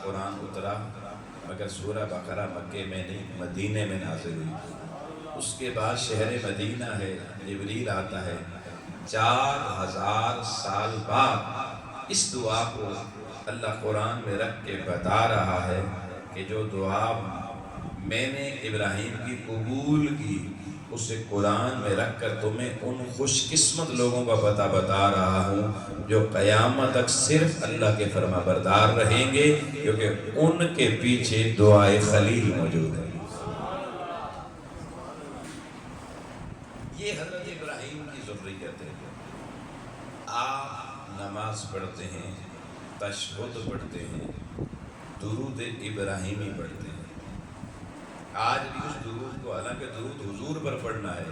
قرآن اترا مگر سورہ بقرہ مکے میں نہیں مدینے میں نازل ہوئی۔ اس کے بعد شہر مدینہ ہے، جبریل آتا ہے، 4000 سال بعد اس دعا کو اللہ قرآن میں رکھ کے بتا رہا ہے کہ جو دعا میں نے ابراہیم کی قبول کی اسے قرآن میں رکھ کر تمہیں ان خوش قسمت لوگوں کا بتا رہا ہوں جو قیامت تک صرف اللہ کے فرما بردار رہیں گے، کیونکہ ان کے پیچھے دعائے خلیل موجود ہے۔ یہ حضرت ابراہیم کی ذریت ہے۔ آپ نماز پڑھتے ہیں، تشہد پڑھتے ہیں، درود ابراہیمی پڑھتے ہیں۔ آج بھی اس درود کو، حالانکہ درود حضور پر پڑھنا ہے،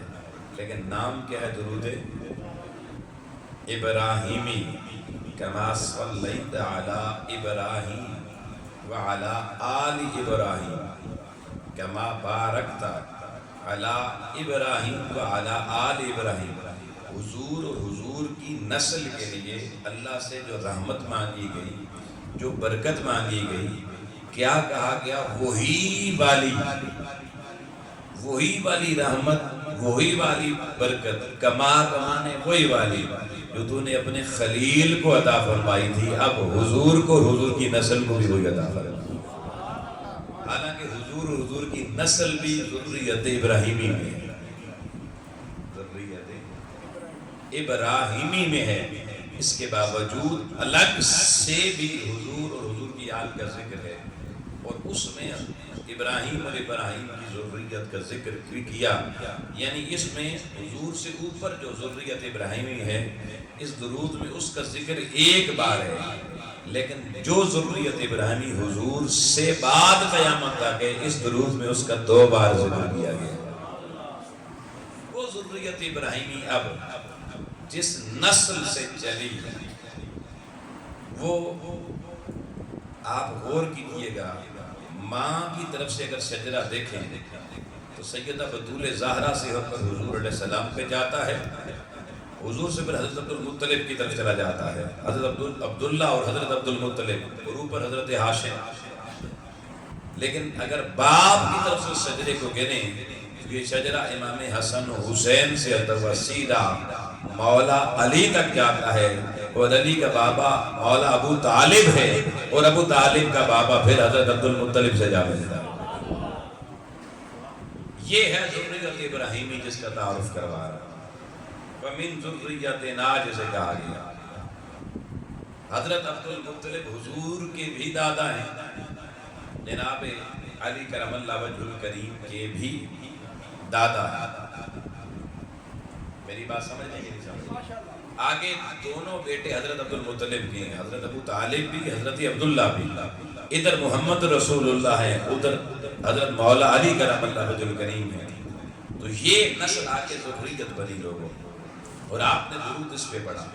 لیکن نام کیا ہے؟ درود ابراہیمی۔ کما صلیت علی ابراہیم وعلی آل ابراہیم کما بارکت علی ابراہیم وعلی آل ابراہیم۔ حضور اور حضور کی نسل کے لیے اللہ سے جو رحمت مانگی گئی، جو برکت مانگی گئی، کیا کہا گیا؟ وہی والی رحمت، وہی والی برکت، کمانے وہی والی جو تو نے اپنے خلیل کو عطا فرمائی تھی، اب حضور کو، حضور کی نسل کو بھی وہی عطا فرمائی۔ حالانکہ حضور اور حضور کی نسل بھی ذریت ابراہیمی میں ہے، ذریت ابراہیمی میں ہے، اس کے باوجود الگ سے بھی حضور اور حضور کی آل کا ذکر ہے، اور اس میں ابراہیم اور ابراہیم کی ذریت کا ذکر بھی کیا۔ یعنی اس میں حضور سے اوپر جو ذریت ابراہیمی ہے، اس درود میں اس کا ذکر ایک بار ہے، لیکن جو ذریت ابراہیمی حضور سے بعد قیامت تک ہے، اس درود میں اس کا 2 بار ذکر کیا گیا۔ وہ ذریت ابراہیمی اب جس نسل سے چلی، وہ آپ غور کیجئے گا، ماں کی طرف سے اگر شجرہ دیکھیں تو سیدہ بطول زہرا سے ہو کر حضور علیہ السلام پہ جاتا ہے، حضور سے پھر حضرت عبدالمطلب کی طرف چلا جاتا ہے، حضرت عبداللہ اور حضرت عبدالمطلب، اور اوپر حضرت ہاشم۔ لیکن اگر باپ کی طرف سے شجرے کو گنیں تو یہ شجرہ امام حسن و حسین سے سیدھا مولا علی تک جاتا ہے، اور علی کا بابا مولا ابو طالب ہے، اور ابو طالب کا بابا پھر حضرت عبدالمطلب سے جا ملتا ہے۔ یہ ہے ذریت ابراہیمی جس کا تعارف کروا رہا ہے۔ وَمِن ذُرِّيَّتِنَا جسے کہا گیا، حضرت عبدالمطلب حضور کے بھی دادا ہیں، جناب علی کرم اللہ وجہ الکریم کے بھی دادا ہیں۔ میری بات سمجھ نہیں گئی؟ آگے دونوں بیٹے حضرت عبدالمطلب کے ہیں، حضرت ابو طالب بھی، حضرت عبداللہ بھی۔ ادھر محمد رسول اللہ ہے، ادھر حضرت مولا علی کرم اللہ وجہ الکریم ہے۔ تو یہ نسل آگے ذریت بنی لوگوں، اور آپ نے درود اس پہ پڑھا۔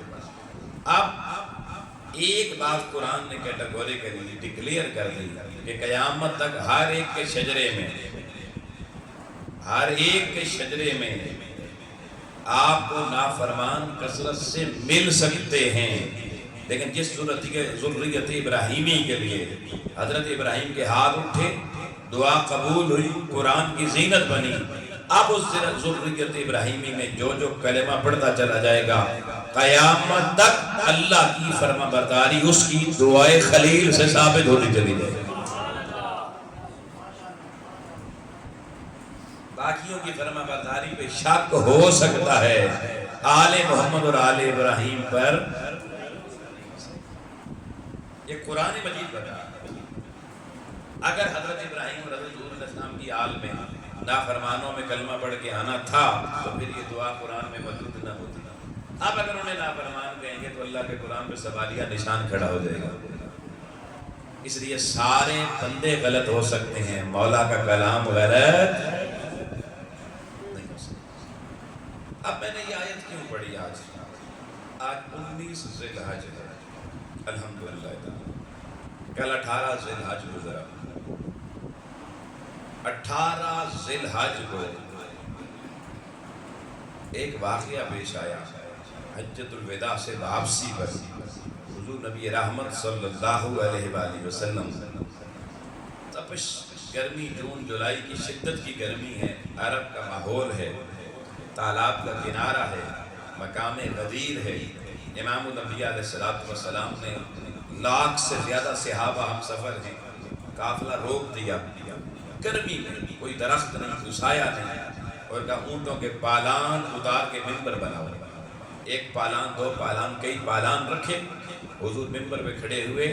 اب ایک بات قرآن نے کیٹیگوریکلی ڈکلیئر کر دی کہ قیامت تک ہر ایک کے شجرے میں، ہر ایک کے شجرے میں آپ کو نافرمان کثرت سے مل سکتے ہیں، لیکن جس ذریت ابراہیمی کے لیے حضرت ابراہیم کے ہاتھ اٹھے، دعا قبول ہوئی، قرآن کی زینت بنی، اب اس ذریت ابراہیمی میں جو جو کلمہ پڑھتا چلا جائے گا، قیامت تک اللہ کی فرما برداری اس کی دعائے خلیل سے ثابت ہوتی چلی جائے گی۔ باقیوں کی فرما برداری پہ شک ہو سکتا ہے، آل محمد اور آل ابراہیم پر یہ قرآن مجید بتا۔ اگر حضرت ابراہیم اور حضرت حضور علیہ السلام کی آل میں نافرمانوں میں کلمہ پڑھ کے آنا تھا تو پھر یہ دعا قرآن میں موجود نہ ہوتی۔ اب اگر انہیں نافرمان کہیں گے تو اللہ کے قرآن پہ سوالیہ نشان کھڑا ہو جائے گا۔ اس لیے سارے بندے غلط ہو سکتے ہیں، مولا کا کلام غلط نہیں ہو سکتا۔ اب میں نے یہ آیت کیوں پڑھی آج 19 ذی الحج ہے، الحمدللہ تعالی، کل 18 ذی الحج گزرا۔ 18 ذی الحج کو ایک واقعہ پیش آیا، حجۃ الوداع سے واپسی پر حضور نبی رحمت صلی اللہ علیہ وآلہ وسلم تپش گرمی جون جولائی کی شدت کی گرمی ہے، عرب کا ماحول ہے، تالاب کا کنارہ ہے، مقام غدیر ہے. امام الانبیاء علیہ السلام نے 1 لاکھ سے زیادہ صحابہ ہم سفر ہیں، قافلہ روک دیا. گرمی میں کوئی درخت نہیں، کوئی سایہ نہیں، اور کہا اونٹوں کے پالان اتار کے منبر بناؤ. 1 پالان 2 پالان کئی پالان رکھے. حضور منبر پہ کھڑے ہوئے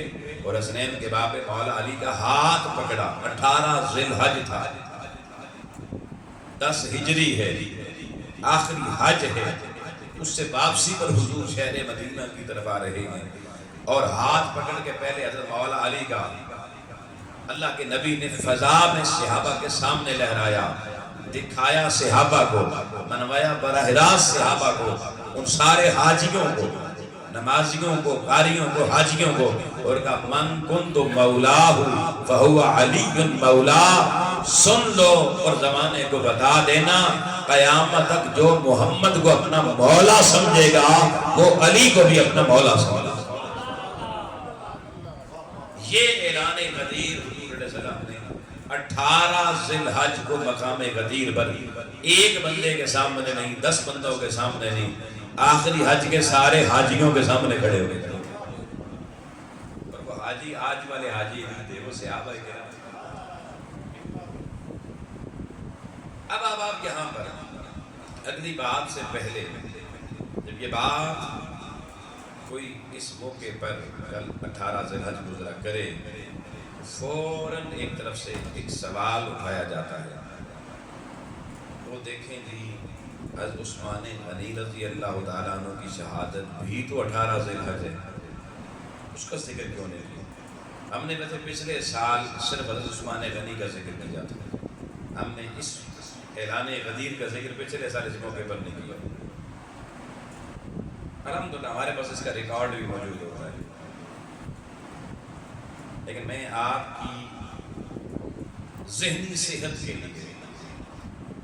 اور حسنین کے باپ مولا علی کا ہاتھ پکڑا. 18 ذی الحج تھا، 10 ہجری ہے، آخری حج ہے. اس سے واپسی پر حضور شہر مدینہ کی طرف آ رہے ہیں اور ہاتھ پکڑ کے پہلے حضرت مولا علی کا اللہ کے نبی نے فضا میں صحابہ کے سامنے لہرایا، دکھایا صحابہ کو، منوایا براہ راست صحابہ کو، ان سارے حاجیوں کو، نمازیوں کو، قاریوں کو، حاجیوں کو، اور کہا من کنت مولاہ فہو علی مولا. سن لو اور زمانے کو بتا دینا، قیامت تک جو محمد کو اپنا مولا سمجھے گا وہ علی کو بھی اپنا مولا سمجھے گا. یہ اعلان غدیر حضور علیہ السلام نے 18 ذی الحج کو مقام غدیر پر ایک بندے کے سامنے نہیں، 10 بندوں کے سامنے نہیں، آخری حج کے سارے حاجیوں کے سامنے کھڑے ہوئے تھے. اور وہ حاجی آج والے حاجی نہیں تھے، وہ صحابہ کرام. اب آپ یہاں پر اگلی بات سے پہلے، جب یہ بات کوئی اس موقع پر کل 18 ذی الحج گزرا کرے، فوراً ایک طرف سے ایک سوال اٹھایا جاتا ہے. وہ دیکھیں جی حضرت عثمان غنی رضی اللہ تعالیٰ عنہ کی شہادت بھی تو 18 ذی الحج ہے، اس کا ذکر کیوں نہیں کیا؟ ہم نے ویسے پچھلے سال صرف حضرت عثمان غنی کا ذکر کیا تھا، ہم نے اس اعلان غدیر کا ذکر پچھلے سال اس موقع پر نہیں کیا. الحمدللہ ہمارے پاس اس کا ریکارڈ بھی موجود ہوتا ہے. لیکن میں آپ کی ذہنی صحت کے لیے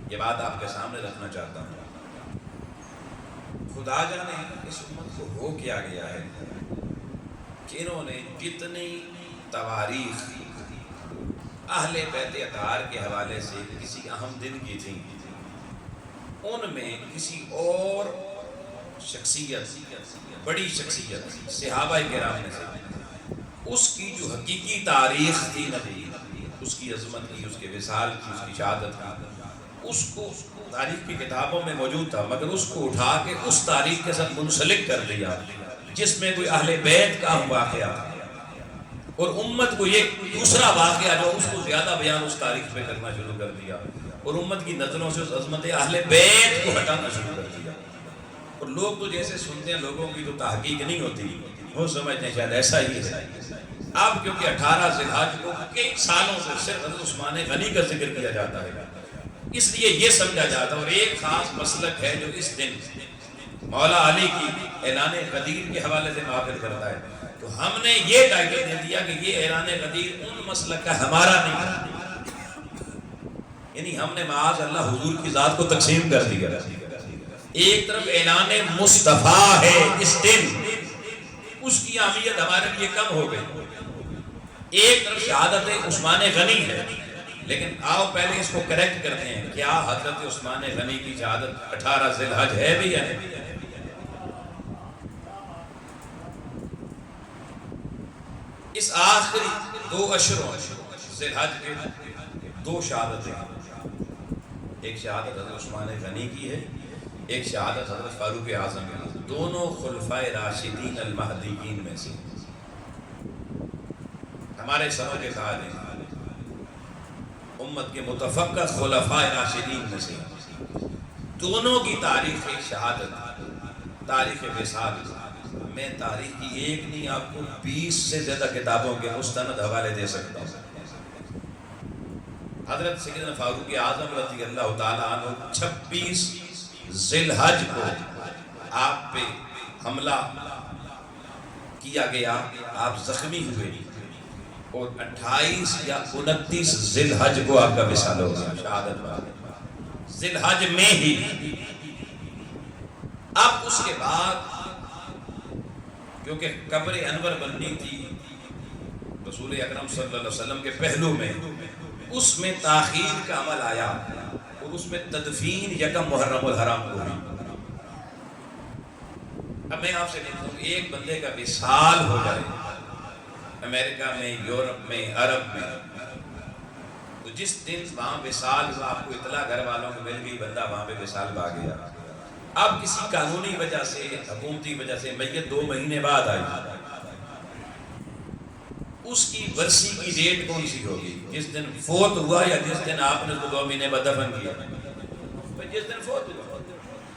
یہ بات آپ کے سامنے رکھنا چاہتا ہوں. خدا جانے اس امت کو ہو کیا گیا ہے کہ انہوں نے کتنی تواریخ اہل بیت اطہار کے حوالے سے کسی اہم دن کی تھی، ان میں کسی اور شخصیت، بڑی شخصیت صحابہ کرام میں سے اس کی جو حقیقی تاریخ تھی نبی، اس کی عظمت کی، اس کے وصال کی، اس کی شہادت کی، اس کو تاریخ کی کتابوں میں موجود تھا، مگر اس کو اٹھا کے اس تاریخ کے ساتھ منسلک کر دیا جس میں کوئی اہل بیت کا واقعہ تھا، اور امت کو یہ دوسرا واقعہ جو اس کو زیادہ بیان اس تاریخ پہ کرنا شروع کر دیا، اور امت کی نظروں سے اس عظمت اہل بیت کو ہٹانا شروع کر دیا. اور لوگ تو جیسے سنتے ہیں، لوگوں کی تو تحقیق نہیں ہوتی، وہ سمجھتے ہیں شاید ایسا ہی ہے. اب کیونکہ 18 ذی الحج کو کئی سالوں سے صرف حضرت عثمان غنی کا ذکر کیا جاتا ہے، اس لیے یہ سمجھا جاتا ہے. اور ایک خاص مسلک ہے جو اس دن مولا علی کی اعلان غدیر کے حوالے سے معافر کرتا ہے. تو ہم نے یہ ٹائٹل دے دیا کہ یہ اعلان غدیر ان مسلک کا ہمارا نہیں، یعنی ہم نے معاذ اللہ حضور کی ذات کو تقسیم کر دیا. ایک طرف اعلان مصطفیٰ ہے اس دن، اس کی اہمیت ہمارے لیے کم ہو گئی. ایک طرف شہادت عثمان غنی ہے، لیکن آؤ پہلے اس کو کریکٹ کرتے ہیں. کیا حضرت عثمان غنی کی شہادت 18 ذی الحج ہے بھی ہے؟ اس آخری 2 اشروں ذی الحج کے 2 شہادتیں، ایک شہادت حضرت عثمان غنی کی ہے، ایک شہادت حضرت فاروق اعظم کی. دونوں خلفائے راشدین المہدیین میں سے، ہمارے سمجھ خیال ہیں امت کے متفقہ خلفائے راشدین میں سے. دونوں کی تاریخ شہادت، تاریخ وصال، میں تاریخ کی ایک نہیں آپ کو 20 سے زیادہ کتابوں کے مستند حوالے دے سکتا ہوں. حضرت سیدنا فاروق اعظم رضی اللہ تعالیٰ عنہ 26 ذی الحج کو آپ پہ حملہ کیا گیا، آپ زخمی ہوئے، اور 28 یا 29 ذی الحج کو آپ کا وصال ہو گیا، شہادت ذی الحج میں ہی. اب اس کے بعد کیونکہ قبر انور بننی تھی رسول اکرم صلی اللہ علیہ وسلم کے پہلو میں، اس میں تاخیر کا عمل آیا اور اس میں تدفین یکم محرم الحرام کو ہوئی۔ اب میں آپ سے کہتا ہوں ایک بندے کا وصال ہو جائے امریکہ میں، یورپ میں، عرب میں، تو جس دن وہاں وصال ہوا، آپ کو اطلاع گھر والوں کو مل گئی، بندہ وہاں پہ وصال پا گیا، اب کسی قانونی وجہ سے، حکومتی وجہ سے میت 2 مہینے بعد آئی، اس کی برسی کی ڈیٹ کون سی ہوگی؟ جس دن فوت ہوا یا جس دن آپ نے اس کو 2 مہینے بعد دفن کیا؟ جس دن فوت ہوا۔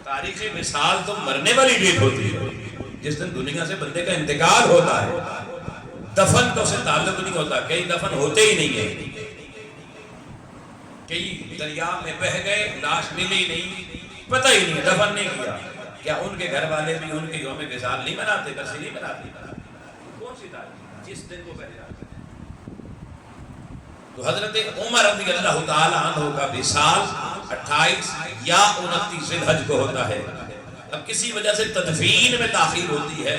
تاریخ وصال تو مرنے والی ڈیٹ ہوتی ہے، جس دن دنیا سے بندے کا انتقال ہوتا ہے، دفن تو سے تعلق نہیں ہوتا۔ کئی دفن ہوتے ہی نہیں ہیں، کئی دریا میں بہہ گئے، لاش ملی نہیں، پتہ ہی نہیں، دفن نہیں کیا۔ کیا ان کے گھر والے بھی ان کے یوم وصال نہیں مناتے، برسی نہیں مناتے؟ کون سی تاریخ؟ جس دن وہ بہ جاتے۔ تو حضرت عمر رضی اللہ تعالی عنہ کا وصال 28 یا 29 ذی الحج کو ہوتا ہے۔ اب کسی وجہ سے تدفین میں تاخیر ہوتی ہے،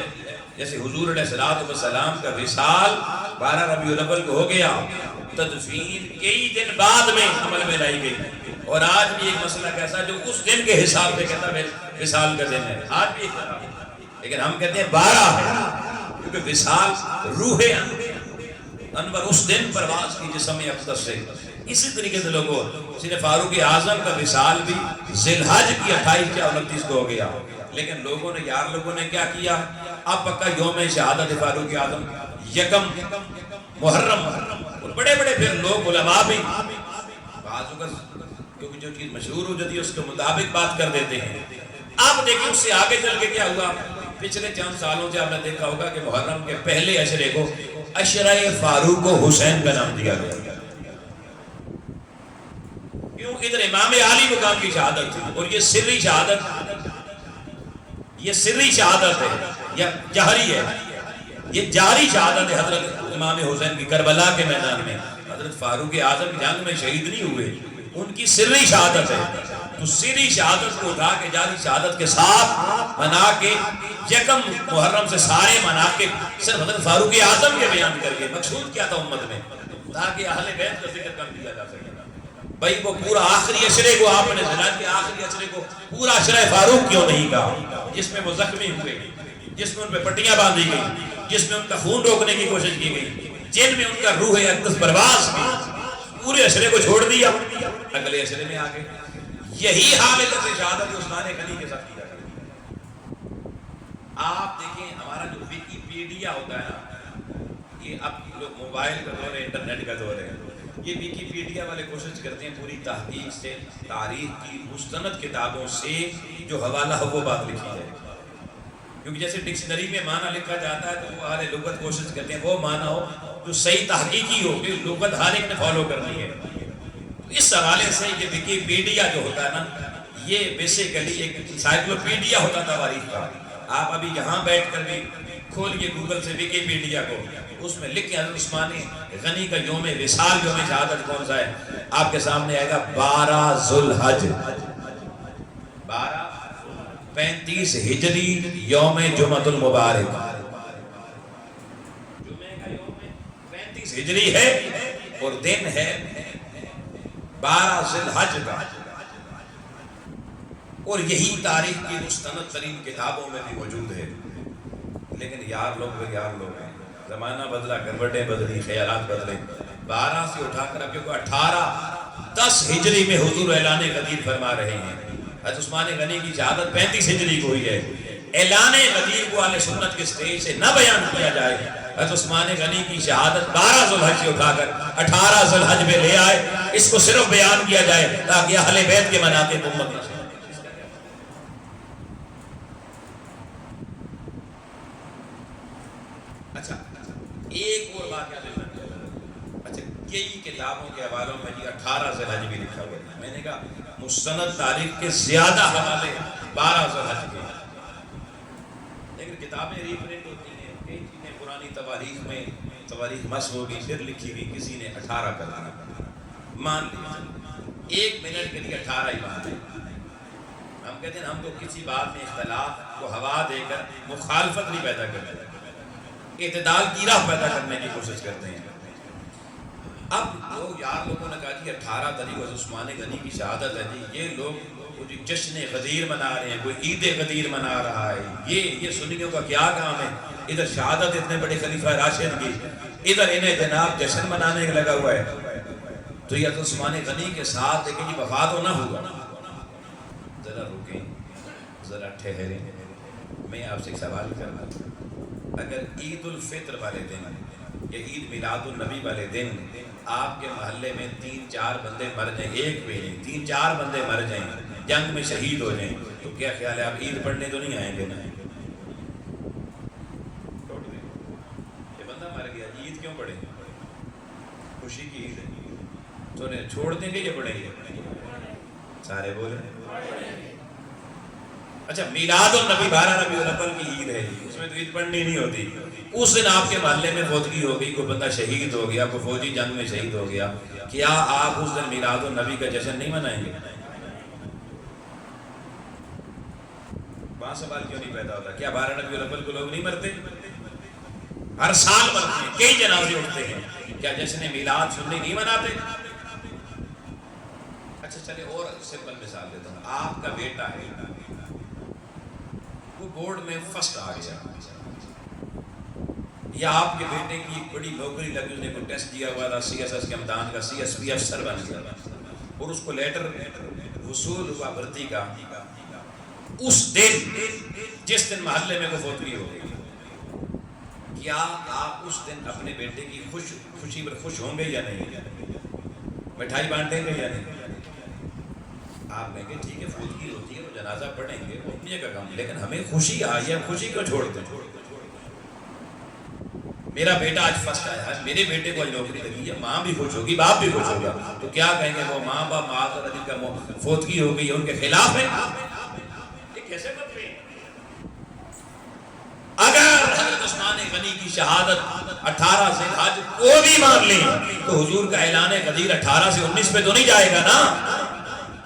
جیسے حضور علیہ السلام کا وصال 12 ربیع الاول کو ہو گیا، تدفین کئی دن بعد میں عمل میں لائی گئی۔ اور آج بھی ایک مسئلہ کیسا جو اس دن کے حساب سے کہتا ہے وصال کا دن ہے، آج بھی ایک، لیکن ہم کہتے ہیں 12 ہے، کیونکہ وصال روح انور اس دن پرواز کی جسم اقدس سے۔ اسی طریقے سے لوگوں سید فاروق اعظم کا وصال بھی ذی الحج کی 28 یا 29 کو ہو گیا، لیکن لوگوں نے کیا کیا؟ اب پکا یوم شہادت فاروق اعظم یکم محرم، اور بڑے بڑے پھر لوگ علماء بھی بعض اوقات کیونکہ جو چیز مشہور ہو جاتی ہے اس کے مطابق بات کر دیتے ہیں۔ اب دیکھیں اس سے آگے چل کے کیا ہوا؟ پچھلے چند سالوں سے آپ نے دیکھا ہوگا کہ محرم کے پہلے عشرے کو عشرہ فاروق و حسین کا نام دیا گیا۔ کیوں؟ ادھر امام عالی مقام کی شہادت تھی، اور یہ سری شہادت، یہ سری شہادت ہے یا جہری ہے، یہ جاری شہادت ہے حضرت امام حسین کی کربلا کے میدان میں۔ حضرت فاروق اعظم جنگ میں شہید نہیں ہوئے، ان کی سری شہادت ہے۔ تو سری شہادت کو اٹھا کے جاری شہادت کے ساتھ منا کے یکم محرم سے سارے مناقب صرف حضرت فاروق اعظم کے بیان کر کے، مقصود کیا تھا امت میں؟ تاکہ اہل بیت کا ذکر کر دیا جا سکے۔ بھائی وہ پورا آخری عشرے کو آپ نے ضلع کے آخری عشرے کو پورا عشرہ فاروق کیوں نہیں کہا؟ جس میں وہ زخمی ہوئے، جس میں ان پہ پٹیاں باندھی گئی، جس میں ان کا خون روکنے کی کوشش کی گئی، جن میں ان کا روح اقدس پرواز کی، پورے عشرے کو چھوڑ دیا، اگلے عشرے میں آگے۔ یہی حالت شہادت عثمان غنی کے ساتھ کیا گیا۔ آپ دیکھیں ہمارا جو ویکیپیڈیا ہوتا ہے نا، یہ اب لوگ موبائل کا دور ہے، انٹرنیٹ کا دور ہے، یہ ویکیپیڈیا والے کوشش کرتے ہیں پوری تحقیق سے تاریخ کی مستند کتابوں سے جو حوالہ ہو وہ بات لکھی جائے، کیونکہ جیسے ڈکشنری میں معنی لکھا جاتا ہے تو وہ اہل لغت کوشش کرتے ہیں وہ معنی ہو جو صحیح تحقیقی ہو، کہ لغت ہر ایک نے فالو کرنی ہے۔ اس حوالے سے یہ ویکیپیڈیا جو ہوتا ہے نا، یہ بیسیکلی ایک انسائکلوپیڈیا ہوتا تھا تاریخ کا۔ آپ ابھی یہاں بیٹھ کر بھی کھولیے گوگل سے ویکیپیڈیا کو، اس میں لکھ کے حضرت عثمان غنی کا یوم وصال، یوم شہادت کون سا ہے، آپ کے سامنے آئے گا 12 ذو الحج 1235 ہجری یوم جمعۃ المبارک، جمعہ کا یوم 35 ہجری ہے اور دن ہے 12 ذی الحج کا، اور یہی تاریخ کی مستند ترین کتابوں میں بھی موجود ہے۔ لیکن یار لوگ ہیں، زمانہ بدلا، کروٹیں بدلی، خیالات بدلے۔ 12 سے اٹھا کر اب کو 1810 ہجری میں حضور اعلان غدیر فرما رہے ہیں۔ حضرت عثمان غنی کی شہادت 35 ہجری کو ہوئی ہے۔ اعلان غدیر کو اہل سنت کے سٹیج سے نہ بیان کیا جائے، حضرت عثمان غنی کی شہادت 12 ذو الحج سے اٹھا کر 18 ذو الحج میں لے آئے، اس کو صرف بیان کیا جائے تاکہ اہل بیت کے مناقب امت نہ سنیں۔ اچھا ایک اور واقعہ دیکھنا چاہیے۔ اچھا کئی کتابوں کے حوالوں میں یہ 18 ذی الحج بھی لکھا ہوا ہے، میں نے کہا مستند تاریخ کے زیادہ حوالے 12 ذی الحج کے، لیکن کتابیں ریپرنٹ ہوتی ہیں، کئی چیزیں پرانی تواریخ میں تواریخ مس ہوگی پھر لکھی ہوئی، کسی نے 18 کر دیا، مان لیا 1 منٹ کے لیے 18 ہی مان لیں۔ ہم کہتے ہیں ہم تو کسی بات میں اختلاف کو ہوا دے کر مخالفت نہیں پیدا کرتے، اعتدال کی راہ پیدا کرنے کی کوشش کرتے ہیں۔ اب لوگ یار لوگوں نے کہا جی 18 تاریخ عثمان غنی کی شہادت ہے جی، یہ لوگ جشن غدیر منا رہے ہیں، کوئی عید غدیر منا رہا ہے، یہ سنیوں کا کیا کام ہے؟ ادھر شہادت اتنے بڑے خلیفہ راشد کی، ادھر انہیں جناب جشن منانے لگا ہوا ہے۔ تو یہ عثمان غنی کے ساتھ لیکن یہ وفات ہونا ہوگا، ذرا رکیں، ذرا ٹھہریں۔ میں آپ سے ایک سوال کرنا، اگر عید الفطر والے دن یا عید میلاد النبی والے دن آپ کے محلے میں 3-4 بندے مر جائیں، ایک بھی نہیں 3-4 بندے مر جائیں، جنگ میں شہید ہو جائیں، تو کیا خیال ہے آپ عید پڑھنے تو نہیں آئیں گے نا؟ یہ بندہ مر گیا، عید کیوں پڑھیں؟ خوشی کی عید ہے، تو انہیں چھوڑ دیں گے یا پڑھیں گے؟ سارے بولیں۔ اچھا میلاد النبی 12 ربیع الاول کی عید ہے، اس میں تو عید پڑھنی نہیں ہوتی۔ اس دن آپ کے محلے میں فوتگی ہو گئی، کوئی بندہ شہید ہو گیا، کوئی فوجی جنگ میں شہید ہو گیا، کیا آپ اس دن میلاد النبی کا جشن نہیں منائیں گے؟ وہاں سوال کیوں نہیں پیدا ہوتا؟ کیا 12 ربیع الاول کو لوگ نہیں مرتے؟ ہر سال مرتے ہیں، کئی جنازے اٹھتے ہیں، کیا جشن میلاد سنی نہیں مناتے؟ اچھا چلے اور سمپل مثال دیتا ہوں، آپ کا بیٹا ہے، وہ بورڈ میں فرسٹ آ گیا، یا آپ کے بیٹے کی ایک بڑی نوکری لگی، اس نے کوئی ٹیسٹ دیا ہوا تھا سی ایس ایس کے امتحان کا، سی ایس پی افسر بن گیا، اور اس کو لیٹر وصول ہوا بھرتی کا، اس دن جس دن محلے میں وہ فوتگی ہو گئی، کیا آپ اس دن اپنے بیٹے کی خوشی پر خوش ہوں گے یا نہیں؟ مٹھائی بانٹیں گے یا نہیں؟ آپ کہیں گے ٹھیک ہے فوتگی ہوتی ہے وہ جنازہ پڑھیں گے، وہ اپنی جگہ کام، لیکن ہمیں خوشی آئی ہے، خوشی کیوں چھوڑتے ہیں؟ میرا بیٹا آج فرسٹ آیا ہے، میرے بیٹے کو آج نوکری لگی ہے، ماں بھی خوش ہوگی، باپ بھی خوش ہوگا، تو کیا کہیں گے وہ ماں باپ معاذ اللہ کا فوتگی ہو گئی ہے ان کے خلاف ہے؟ یہ کیسے بات ہے؟ اگر حضرت عثمان غنی کی شہادت 18 سے آج کو بھی مان لیں تو حضور کا اعلان غدیر 18 سے 19 پہ تو نہیں جائے گا نا؟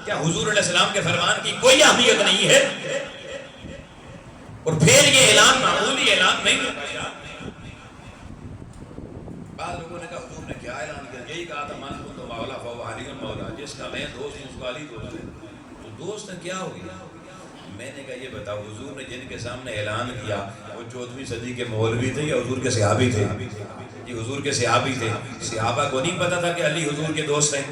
کیا حضور علیہ السلام کے فرمان کی کوئی اہمیت نہیں ہے؟ اور پھر یہ اعلان معمولی اعلان نہیں ہے۔ بعض لوگوں نے کہا حضور نے کیا اعلان کیا؟ یہی کہا تھا من کنت مولا فہو علی مولا، جس کا میں دوست ہوں اس کا علی دوست ہے۔ تو دوست کیا ہو گیا؟ میں نے کہا یہ بتاؤ حضور نے جن کے سامنے اعلان کیا وہ 14ویں صدی کے مولوی تھے یا حضور کے صحابی تھے؟ یہ حضور کے صحابی تھے۔ صحابہ کو نہیں پتا تھا کہ علی حضور کے دوست ہیں؟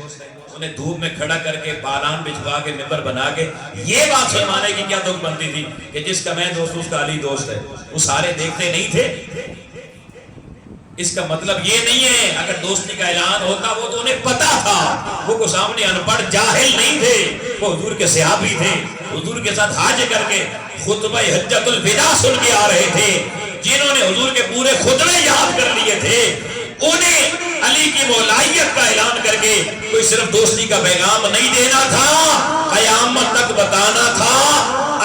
انہیں دھوپ میں کھڑا کر کے پالان بچھوا کے ممبر بنا کے یہ بات فرمانے کی کیا دکھ بنتی تھی کہ جس کا میں دوست اس کا علی دوست ہے؟ وہ سارے دیکھتے نہیں تھے؟ اس کا مطلب یہ نہیں ہے اگر دوستی کا اعلان ہوتا وہ تو انہیں پتا تھا، وہ کو سامنے ان پڑھ جاہل نہیں تھے، وہ حضور کے صحابی تھے، حضور کے ساتھ حج کر کے خطبہ حجۃ الوداع سن کے آ رہے تھے، جنہوں نے حضور کے پورے خطبے یاد کر لیے تھے، انہیں علی کی مولائیت کا اعلان کر کے کوئی صرف دوستی کا پیغام نہیں دینا تھا، قیامت تک بتانا تھا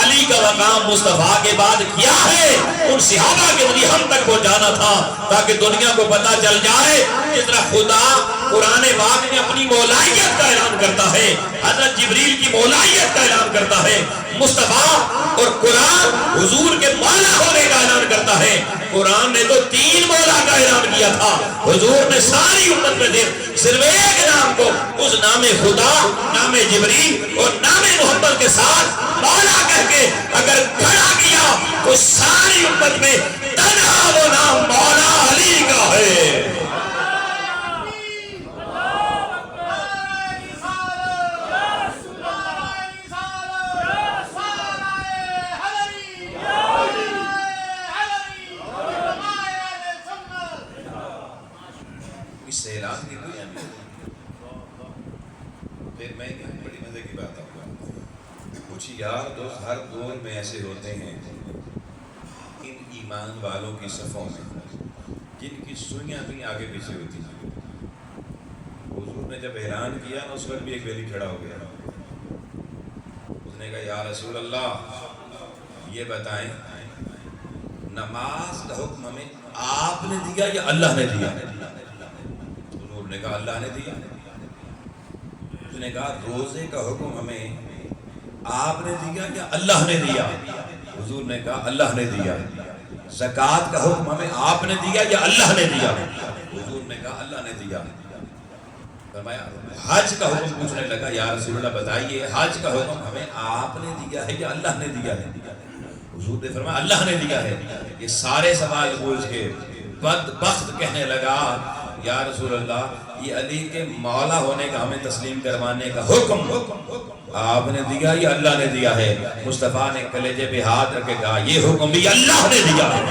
علی کا مقام مصطفیٰ کے بعد کیا ہے، ان صحابہ کے ذریعے ہم تک پہنچانا تھا تاکہ دنیا کو پتہ چل جائے جس طرح خدا قرآن پاک میں اپنی مولائیت کا اعلان کرتا ہے، حضرت جبریل کی مولائیت کا اعلان کرتا ہے، مصطفیٰ اور قرآن حضور کے مولا ہونے کا اعلان کرتا ہے۔ قرآن نے تو 3 مولا کا اعلان کیا تھا، حضور نے ساری امت میں سے صرف ایک نام کو اس نام خدا، نام جبریل اور نام محمد کے ساتھ مولا کہہ کے اگر کھڑا کیا تو ساری امت میں تنہا وہ نام مولا علی کا ہے۔ اس سے اعلان کی کوئی اہمیت۔ پھر میں بڑی مزے کی بات آپ کو کچھ یار دوست ہر دور میں ایسے ہوتے ہیں ان ایمان والوں کی صفوں میں جن کی سوئیاں بھی آگے پیچھے ہوتی ہیں۔ حضور نے جب اعلان کیا نا اس وقت بھی ایک بیلی کھڑا ہو گیا، اس نے کہا یا رسول اللہ یہ بتائیں نماز کا حکم ہمیں آپ نے دیا یا اللہ نے دیا؟ حضور نے کہا اللہ نے دیا۔ اس نے کہا روزے کا حکم ہمیں آپ نے دیا یا اللہ نے دیا؟ حضور نے کہا اللہ نے دیا۔ زکوٰۃ کا حکم ہمیں آپ نے دیا یا اللہ نے دیا؟ حضور نے کہا اللہ نے دیا۔ فرمایا حج کا حکم پوچھنے لگا، یا رسول اللہ بتائیے حج کا حکم ہمیں آپ نے دیا ہے یا اللہ نے دیا ہے؟ حضور نے فرمایا اللہ نے دیا ہے۔ یہ سارے سوال پوچھ کے بدبخت کہنے لگا، یا رسول اللہ یہ علی کے مولا ہونے کا ہمیں تسلیم کروانے کا حکم آپ نے دیا یا اللہ نے دیا ہے؟ مصطفیٰ نے کلیجے پہ ہاتھ رکھ کے کہا یہ حکم بھی اللہ نے دیا ہے۔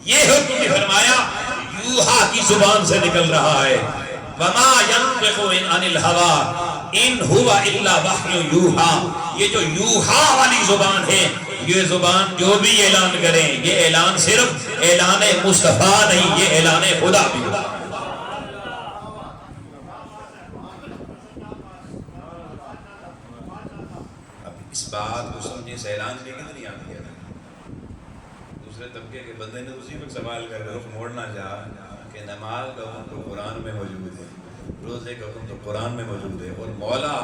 یہ حکم بھی فرمایا یوحا کی زبان سے نکل رہا ہے، وما ينطق عن الهوى ان هو الا وحی یوحا۔ یہ جو یوحا والی زبان ہے، یہ زبان جو بھی اعلان کریں، یہ اعلان صرف اعلان مصطفیٰ نہیں، یہ اعلان خدا بھی ہے۔ اب اس بات کو سمجھے سے اعلان بھی کتنی آتی ہے۔ دوسرے طبقے کے بندے نے اسی وقت سوال کر کے رخ موڑنا چاہا کہ نماز کا حکم تو قرآن میں موجود ہے، روزے کا حکم تو قرآن میں موجود ہے، اور مولا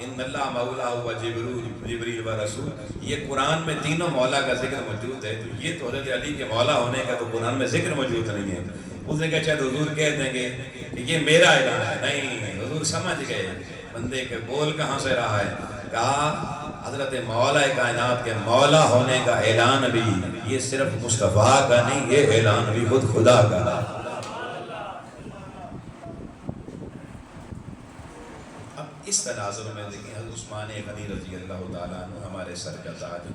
ان اللہ مولا ہوا جبریل و رسول، یہ قرآن میں تینوں مولا کا ذکر موجود ہے، تو یہ تو حضرت علی کے مولا ہونے کا تو قرآن میں ذکر موجود نہیں ہے۔ اس نے کہا شاید حضور کہہ دیں گے کہ یہ میرا اعلان ہے۔ نہیں، حضور سمجھ گئے بندے کے بول کہاں سے رہا ہے۔ کہا حضرت مولا کائنات کے مولا ہونے کا اعلان بھی یہ صرف مصطفیٰ کا نہیں، یہ اعلان بھی خود خدا کا۔ اس تناظر میں دیکھیں حضرت عثمان غنی رضی اللہ تعالیٰ عنہ ہمارے سر کا تاج،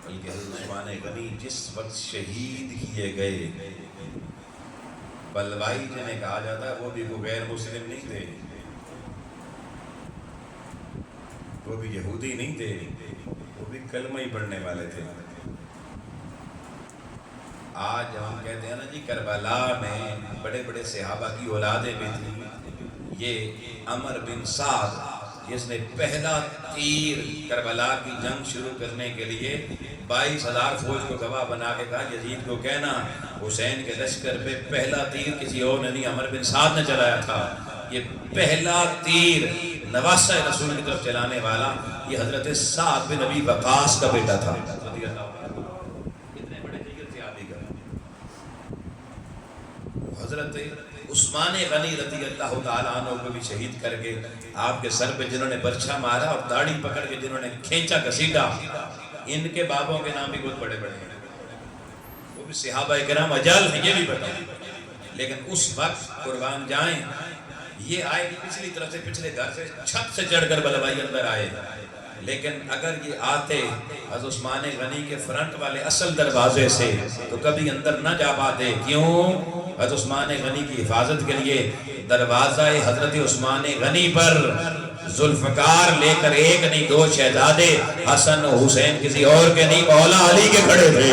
بلکہ حضرت عثمان غنی جس وقت شہید کیے گئے، بلوائی جنہیں کہا جاتا ہے، وہ بھی غیر مسلم نہیں تھے، وہ بھی یہودی نہیں تھے، وہ بھی کلمہ ہی پڑھنے والے تھے۔ آج ہم کہتے ہیں نا جی کربلا میں بڑے بڑے صحابہ کی اولادیں بھی تھیں۔ یہ عمر بن سعد جس نے پہلا تیر کربلا کی جنگ شروع کرنے کے لیے 22,000 فوج کو گواہ بنا کے کہا یزید کو کہنا حسین کے لشکر پہ پہلا تیر کسی اور نے نہیں، عمر بن سعد نے چلایا تھا۔ یہ پہلا تیر نواسہ رسول کی طرف چلانے والا یہ حضرت سعد بن ابی وقاص کا بیٹا تھا۔ اتنے بڑے جگر تھے آپ ہی کا۔ حضرت عثمان غنی رضی اللہ تعالیٰ عنہ کو بھی شہید کر کے آپ کے سر پہ جنہوں نے برچھا مارا اور داڑھی پکڑ کے جنہوں نے کھینچا گھسیٹا، ان کے بابوں کے نام بھی بہت بڑے بڑے ہیں، وہ بھی صحابہ کرام اجل ہیں، یہ بھی بتا۔ لیکن اس وقت قربان جائیں یہ آئے پچھلی طرف سے، پچھلے گھر سے چھت سے چڑھ کر بلوائی اندر آئے، لیکن اگر یہ آتے حضرت عثمان غنی کے فرنٹ والے اصل دروازے سے تو کبھی اندر نہ جا پاتے۔ کیوں؟ حضرت عثمان غنی کی حفاظت کے لیے دروازہ حضرت عثمان غنی پر ذوالفقار لے کر ایک نہیں دو شہزادے حسن و حسین کسی اور کے نہیں، مولا علی کے کھڑے تھے۔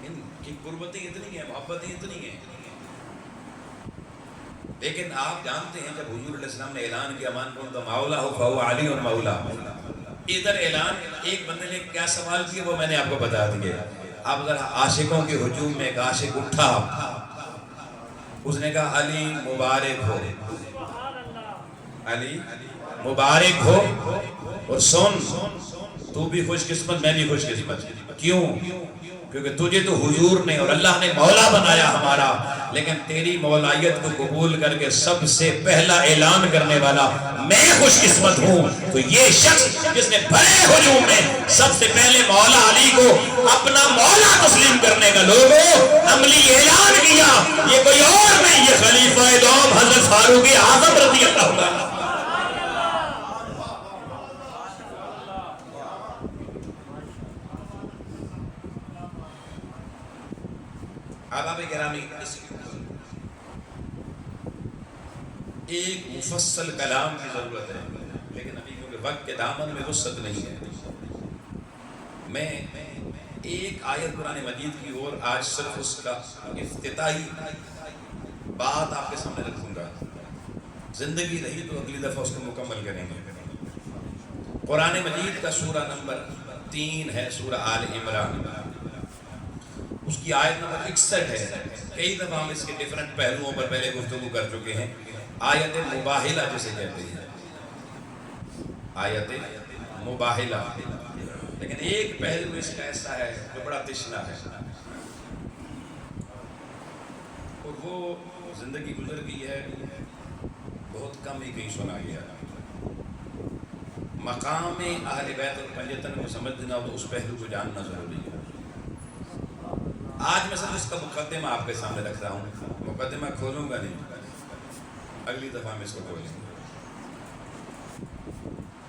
ان کی قربتیں اتنی ہیں، محبتیں اتنی ہیں، لیکن آپ جانتے ہیں جب حضور علیہ السلام نے اعلان کیا مان کن تو مولا ہو فہو علی اور مولا، ادھر اعلان ایک بندے نے کیا سوال کیا وہ میں نے آپ کو بتا دیا۔ اب ذرا عاشقوں کے ہجوم میں ایک عاشق اٹھا، اس نے کہا علی مبارک ہو، علی مبارک ہو، اور سن تو بھی خوش قسمت میں بھی خوش قسمت۔ کیوں؟ کیونکہ تجھے تو حضور نے اور اللہ نے مولا بنایا ہمارا، لیکن تیری مولائیت کو قبول کر کے سب سے پہلا اعلان کرنے والا میں خوش قسمت ہوں۔ تو یہ شخص جس نے بڑے ہجوم میں سب سے پہلے مولا علی کو اپنا مولا تسلیم کرنے کا لوگوں عملی اعلان کیا، یہ کوئی اور نہیں، یہ خلیفہ دوم حضرت فاروق اعظم رضی اللہ عنہ۔ آباب گرامی ایک مفصل کلام کی ضرورت ہے، لیکن ابھی کیونکہ وقت کے دامن میں وسعت نہیں ہے، میں ایک آیت قرآن مجید کی اور آج صرف اس کا افتتاحی بات آپ کے سامنے رکھوں گا، زندگی رہی تو اگلی دفعہ اس کو مکمل کریں گے۔ قرآن مجید کا سورہ نمبر 3 ہے، سورہ آل عمران۔ اس کی آیت نمبر 61 ہے. کئی دفعہ ہم اس کے ڈیفرنٹ پہلوؤں پر پہلے گفتگو کر چکے ہیں. آیت مباہلہ جسے کہتے ہیں، آیت مباہلہ. لیکن ایک پہلو اس کا ایسا ہے جو بڑا تشنا ہے، اور وہ زندگی گزر گئی ہے، بہت کم ہی کہیں سنا گیا. مقام اہل بیت الپنجتن کو سمجھنا ہو تو اس پہلو کو جاننا ضروری ہے. آج میں صرف اس کا مقدمہ آپ کے سامنے رکھ رہا ہوں، مقدمہ کھولوں گا نہیں، اگلی دفعہ میں اس کو کھولیں گے.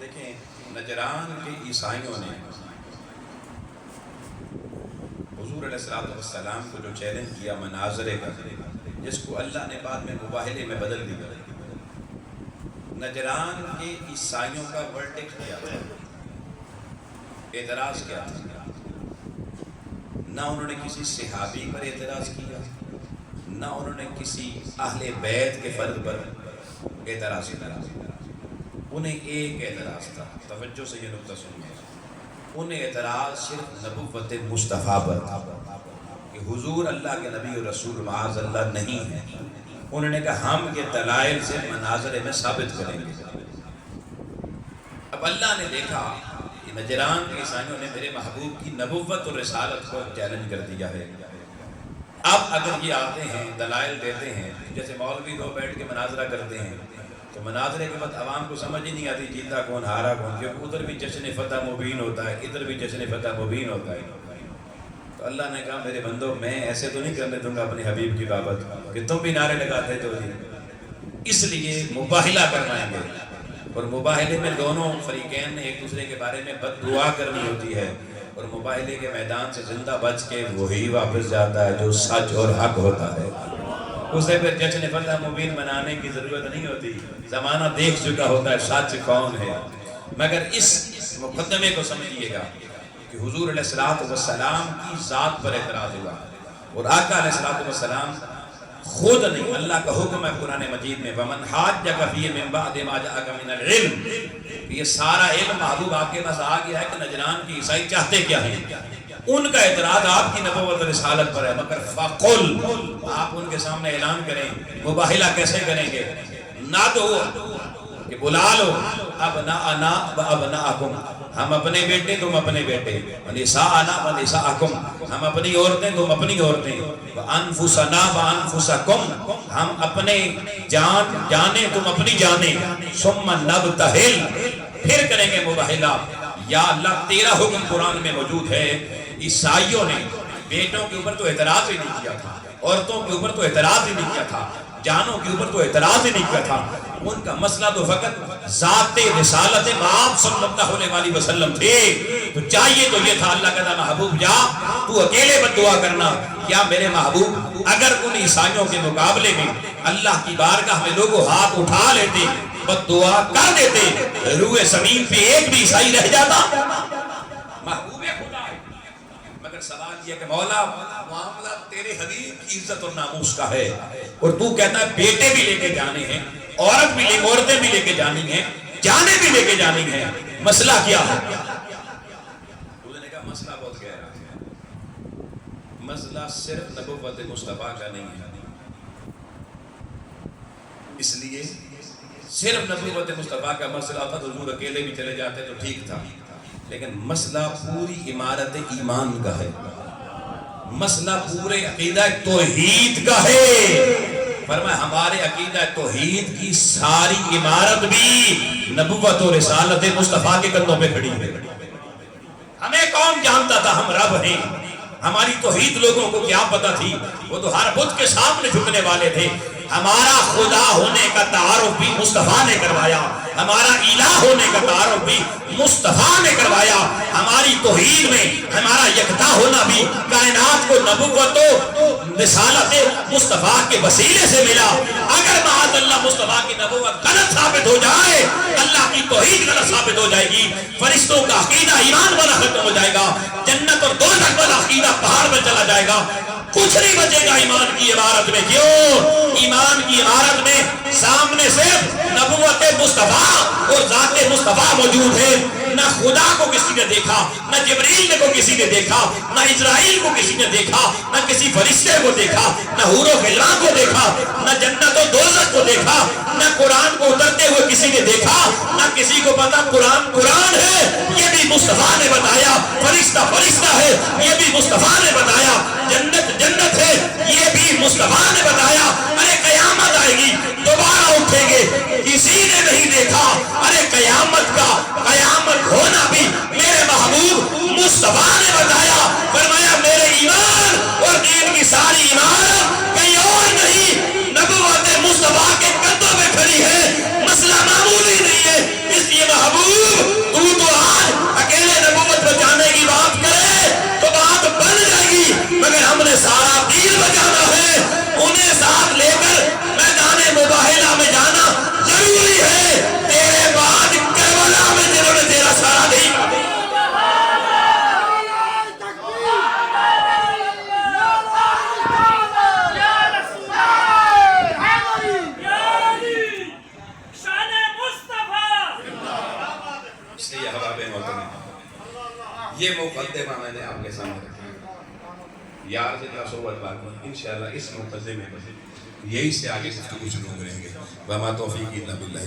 دیکھیں، نجران کے عیسائیوں نے حضور علیہ السلام کو جو چیلنج کیا مناظرے کا، جس کو اللہ نے بعد میں مباہلے میں بدل دیا. نجران کے عیسائیوں کا ورڈکٹ کیا تھا، اعتراض کیا تھا؟ نہ انہوں نے کسی صحابی پر اعتراض کیا، نہ انہوں نے کسی اہل بیت کے فرد پر اعتراض کیا. انہیں ایک اعتراض تھا، توجہ سے یہ نقطہ سنیے. انہیں اعتراض صرف نبوت مصطفیٰ پر تھا کہ حضور اللہ کے نبی اور رسول معاذ اللہ نہیں ہے. انہوں نے کہا ہم یہ دلائل سے مناظرے میں ثابت کریں گے. اب اللہ نے دیکھا کہ نجران کے عیسائیوں نے میرے محبوب کی نبوت اور رسالت کو چیلنج کر دیا ہے. اب اگر یہ آتے ہیں دلائل دیتے ہیں، جیسے مولوی دو بیٹھ کے مناظرہ کرتے ہیں، تو مناظرے کے بعد عوام کو سمجھ ہی نہیں آتی جیتا کون ہارا کون، کیونکہ ادھر بھی جشن فتح مبین ہوتا ہے، ادھر بھی جشن فتح مبین ہوتا ہے. تو اللہ نے کہا میرے بندو میں ایسے تو نہیں کرنے دوں گا اپنے حبیب کی بابت کہ تم بھی نعرے لگاتے تو جی. اس لیے مباہلہ کروائیں گے، اور مباہلے میں دونوں فریقین نے ایک دوسرے کے بارے میں بد دعا کرنی ہوتی ہے، اور مباہلے کے میدان سے زندہ بچ کے وہی واپس جاتا ہے جو سچ اور حق ہوتا ہے. اسے پھر جشن فتح مبین منانے کی ضرورت نہیں ہوتی، زمانہ دیکھ چکا ہوتا ہے سچ کون ہے. مگر اس مقدمے کو سمجھیے گا کہ حضور علیہ السلام کی ذات پر اعتراض ہوا، اور آقا علیہ السلام خود نہیں، اللہ کا حکم ہے قرآن مجید میں وَمَنْ حَاجَّكَ فِيهِ مِنْ بَعْدِ مَا جَاءَكَ مِنَ الْعِلْمِ. یہ سارا علم محبوب آپ کے پاس آ گیا ہے کہ نجران کی عیسائی چاہتے کیا ہیں. ان کا اعتراض آپ کی نبوت و رسالت پر ہے، مگر فَقُلْ آپ ان کے سامنے اعلان کریں. مباہلہ کیسے کریں گے؟ نہ تو کہ بلا لو ابناءنا و ابناءکم، ہم اپنے بیٹے تم اپنے بیٹے، ونساءنا و نساءکم، ہم اپنی عورتیں تم اپنی عورتیں، وانفسنا و انفسکم، ہم اپنے جانیں تم اپنی جانیں، ثم نبتہل، پھر کریں گے مباہلہ. یا اللہ تیرا حکم قرآن میں موجود ہے. عیسائیوں نے بیٹوں کے اوپر تو اعتراض ہی نہیں کیا تھا، عورتوں کے اوپر تو اعتراض ہی نہیں کیا تھا، جانوں کے اوپر تو اعتراض ہی نہیں کیا تھا. ان کا مسئلہ تو فقط ذات رسالت آپ صلی اللہ علیہ وسلم تھے. تو چاہیے تو یہ تھا، اللہ کہتا محبوب جا تو اکیلے بد دعا کرنا. کیا میرے محبوب اگر ان عیسائیوں کے مقابلے میں اللہ کی بارگاہ میں لوگوں ہاتھ اٹھا لیتے بد دعا کر دیتے، روئے زمین پہ ایک بھی عیسائی رہ جاتا؟ محبوب خدا ہے. مگر سوال یہ کہ مولا معاملہ تیرے حبیب کی عزت اور ناموس کا ہے، اور تو کہتا ہے بیٹے بھی لے کے جانے ہیں، عورتیں بھی لے کے جانی ہیں، جانے بھی لے کے جانی ہیں، مسئلہ کیا ہے؟ انہوں نے کہا مسئلہ بہت گہرا ہے. مسئلہ صرف نبوت مصطفیٰ کا نہیں ہے. اس لیے صرف نبوت مصطفیٰ کا مسئلہ تھا تو حضور اکیلے بھی چلے جاتے تو ٹھیک تھا، لیکن مسئلہ پوری عمارت ایمان کا ہے، مسئلہ پورے عقیدہ توحید کا ہے. فرمایا ہمارے عقیدہ توحید کی ساری عمارت بھی نبوت و رسالت مصطفیٰ کے کندھوں پہ کھڑی ہے. ہمیں کون جانتا تھا ہم رب ہیں؟ ہماری توحید لوگوں کو کیا پتا تھی؟ وہ تو ہر بت کے سامنے جھکنے والے تھے. ہمارا خدا ہونے کا تعارف بھی مصطفیٰ نے کروایا، ہمارا الہ ہونے کا تعارف بھی مصطفیٰ نے کروایا. ہماری توحید میں ہمارا یکتا ہونا بھی کائنات کو نبوت و رسالت مصطفیٰ کے وسیلے سے ملا. اگر معاذ اللہ مصطفیٰ کی نبوت غلط ثابت ہو جائے، اللہ کی توحید غلط ثابت ہو جائے گی، فرشتوں کا عقیدہ ایمان والا ختم ہو جائے گا، جنت اور دوزخ والا عقیدہ پہاڑ میں چلا جائے گا، کچھ نہیں بچے گا ایمان کی عمارت میں. کیوں؟ ایمان کی عمارت میں سامنے صرف نبوت مصطفیٰ اور ذات مصطفیٰ موجود ہے. نہ خدا کو کسی نے دیکھا، نہ جبریل کو کسی نے دیکھا، نہ اسرائیل کو کسی نے دیکھا، نہ کسی فرشتے کو دیکھا، نہ حور و غلمان کو دیکھا، نہ جنت و دوزخ کو دیکھا، نہ قرآن کو اترتے ہوئے کسی نے دیکھا، نہ کسی کو پتا قرآن ہے یہ بھی مصطفیٰ نے بتایا، فرشتہ فرشتہ ہے یہ بھی مصطفیٰ نے بتایا، جنت جنت ہے یہ بھی مصطفیٰ نے بتایا۔ ارے قیامت آئے گی، دوبارہ اٹھیں گے، کسی نے نہیں دیکھا۔ ارے قیامت ہونا بھی میرے محبوب مصطفیٰ نے بتایا، فرمایا میرے ایمان اور دین کی ساری عمارت کہیں اور نہیں، نبوت مصطفیٰ کے قدموں میں کھڑی ہے، مسئلہ معمولی نہیں ہے۔ اس لیے محبوب تو آج اکیلے نبوت بچانے کی بات کرے تو بات بن جائے گی، مگر ہم نے سارا دین بچانا ہے، انہیں ساتھ لے کر میدان مباہلہ میں جانا ضروری ہے۔ تیرے بعد کربلا میں جنہوں نے تیرا سارا دین یہ مقدمہ میں نے آپ کے سامنے رکھا، یار جتنا صحبت بات نہیں، انشاءاللہ اس مقدمے میں یہی سے آگے گفتگو شروع کریں گے۔ وما توفیقی الا باللہ۔